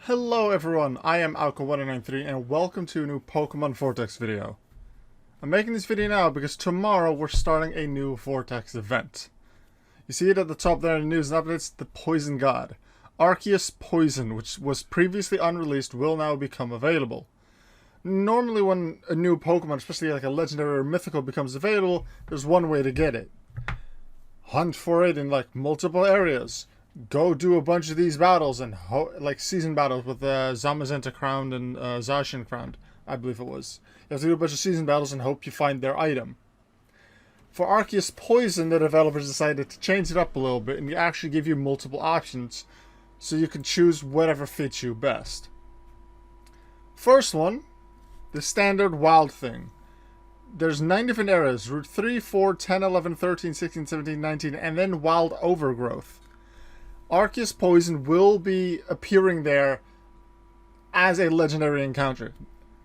Hello everyone, I am Alka1993 and welcome to a new Pokemon Vortex video. I'm making this video now because tomorrow we're starting a new Vortex event. You see it at the top there in the news and updates, the Poison God. Arceus Poison, which was previously unreleased, will now become available. Normally when a new Pokemon, especially like a legendary or mythical, becomes available, there's one way to get it. Hunt for it in like multiple areas. Go do a bunch of these battles and like season battles with Zamazenta Crown and Zacian Crown, I believe it was. You have to do a bunch of season battles and hope you find their item. For Arceus Poison, the developers decided to change it up a little bit and actually give you multiple options so you can choose whatever fits you best. First one, the standard wild thing. There's 9 different areas, Route 3, 4, 10, 11, 13, 16, 17, 19, and then Wild Overgrowth. Arceus Poison will be appearing there as a legendary encounter.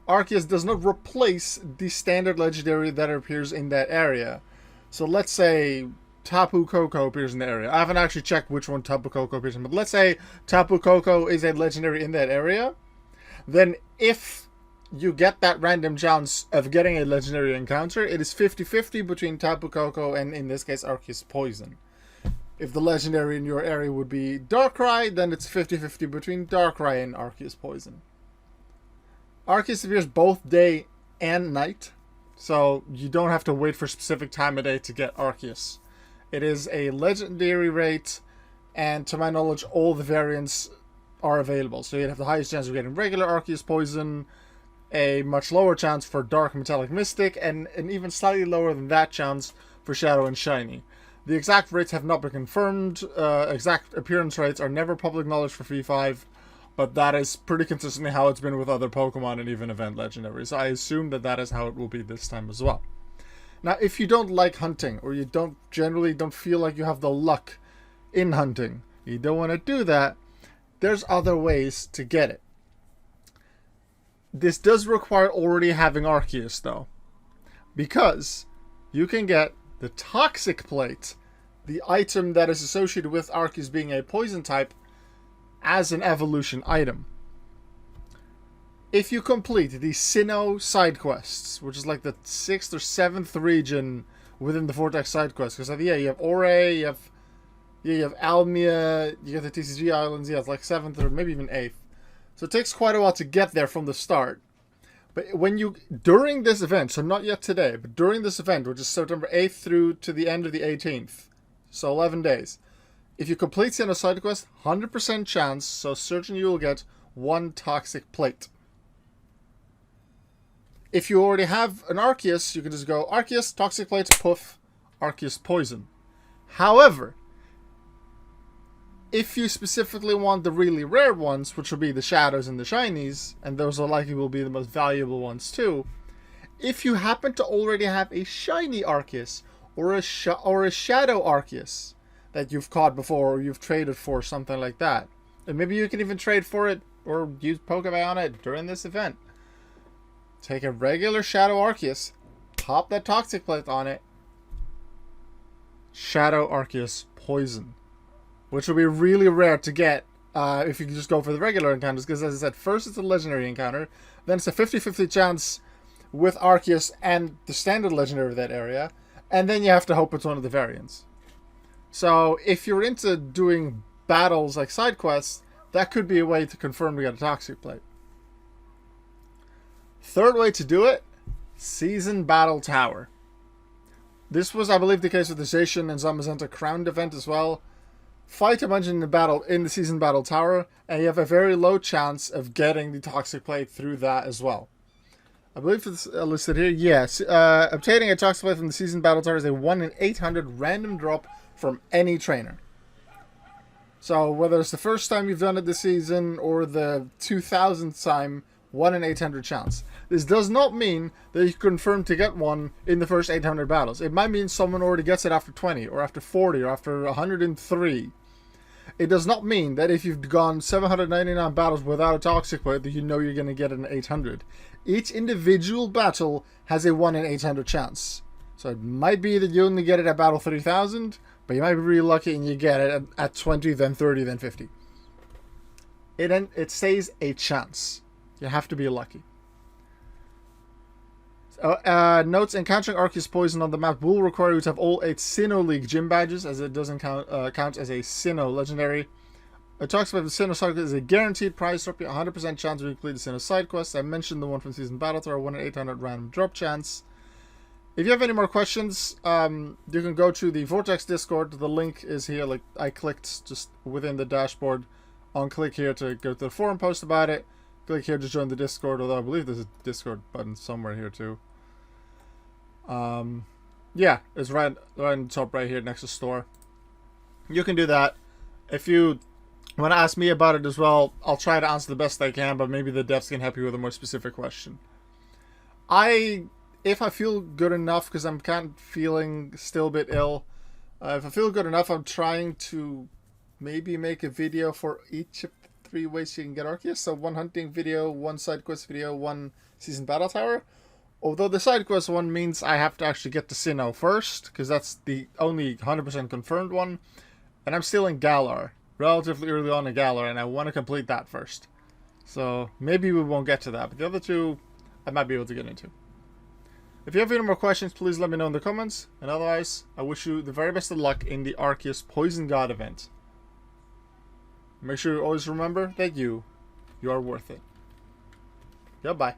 Arceus does not replace the standard legendary that appears in that area. So let's say Tapu Koko appears in the area. I haven't actually checked which one Tapu Koko appears in, but let's say Tapu Koko is a legendary in that area. Then if you get that random chance of getting a legendary encounter, it is 50-50 between Tapu Koko and, in this case, Arceus Poison. If the legendary in your area would be Darkrai, then it's 50-50 between Darkrai and Arceus Poison. Arceus appears both day and night, so you don't have to wait for a specific time of day to get Arceus. It is a legendary rate, and to my knowledge, all the variants are available. So you'd have the highest chance of getting regular Arceus Poison, a much lower chance for Dark Metallic Mystic, and an even slightly lower than that chance for Shadow and Shiny. The exact rates have not been confirmed. Exact appearance rates are never public knowledge for V5, but that is pretty consistently how it's been with other Pokemon and even event legendaries. So I assume that that is how it will be this time as well. Now, if you don't like hunting, or you generally don't feel like you have the luck in hunting, you don't want to do that, there's other ways to get it. This does require already having Arceus, though, because you can get the Toxic Plate, the item that is associated with Arceus being a poison type, as an evolution item. If you complete the Sinnoh side quests, which is like the 6th or 7th region within the Vortex side quest, because yeah, you have Ore, you have Almia, you get the TCG Islands, yeah, it's like 7th or maybe even 8th. So it takes quite a while to get there from the start. But when you, during this event, so not yet today, but during this event, which is September 8th through to the end of the 18th, so 11 days, if you complete Sinnoh side quest, 100% chance, so certain you will get 1 Toxic Plate. If you already have an Arceus, you can just go Arceus, Toxic Plate, poof, Arceus Poison. However, if you specifically want the really rare ones, which will be the Shadows and the Shinies, and those are likely will be the most valuable ones too, if you happen to already have a Shiny Arceus or a Shadow Arceus that you've caught before or you've traded for, something like that, and maybe you can even trade for it or use Pokeball on it during this event, take a regular Shadow Arceus, pop that Toxic Plate on it, Shadow Arceus Poison. Which will be really rare to get if you just go for the regular encounters, because as I said, first it's a legendary encounter, then it's a 50-50 chance with Arceus and the standard legendary of that area, and then you have to hope it's one of the variants. So if you're into doing battles like side quests, that could be a way to confirm to get a Toxic Plate. Third way to do it, Season Battle Tower. This was, I believe, the case with the Zacian and Zamazenta Crown event as well. Fight a bunch in the Season Battle Tower, and you have a very low chance of getting the Toxic Plate through that as well. I believe it's listed here. Yes, obtaining a Toxic Plate from the Season Battle Tower is a 1 in 800 random drop from any trainer. So whether it's the first time you've done it this season or the 2000th time, 1 in 800 chance. This does not mean that you confirm to get one in the first 800 battles. It might mean someone already gets it after 20, or after 40, or after 103. It does not mean that if you've gone 799 battles without a Toxic Plate that you know you're going to get an 800. Each individual battle has a 1 in 800 chance. So it might be that you only get it at battle 3000, but you might be really lucky and you get it at 20, then 30, then 50. it says a chance. You have to be lucky. Notes: encountering Arceus poison on the map will require you to have all 8 Sinnoh League gym badges, as it doesn't count as a Sinnoh legendary. It talks about the Sinnoh side quest as a guaranteed prize drop, 100% chance to complete the Sinnoh side quest. I mentioned the one from Season Battle Tour, 1 in 800 random drop chance. If you have any more questions, you can go to the Vortex Discord. The link is here. Like, I clicked just within the dashboard on click here to go to the forum post about it. Click here to join the Discord, although I believe there's a Discord button somewhere here too. Yeah, it's right on the top right here next to store. You can do that. If you want to ask me about it as well, I'll try to answer the best I can, but maybe the devs can help you with a more specific question. If I feel good enough, because I'm kind of feeling still a bit ill, if I feel good enough, I'm trying to maybe make a video for each of the 3 ways you can get Arceus. So 1 hunting video, 1 side quest video, 1 season battle tower. Although the side quest one means I have to actually get to Sinnoh first, because that's the only 100% confirmed one. And I'm still in Galar, relatively early on in Galar, and I want to complete that first. So maybe we won't get to that, but the other 2 I might be able to get into. If you have any more questions, please let me know in the comments. And otherwise, I wish you the very best of luck in the Arceus Poison God event. Make sure you always remember that you are worth it. Goodbye.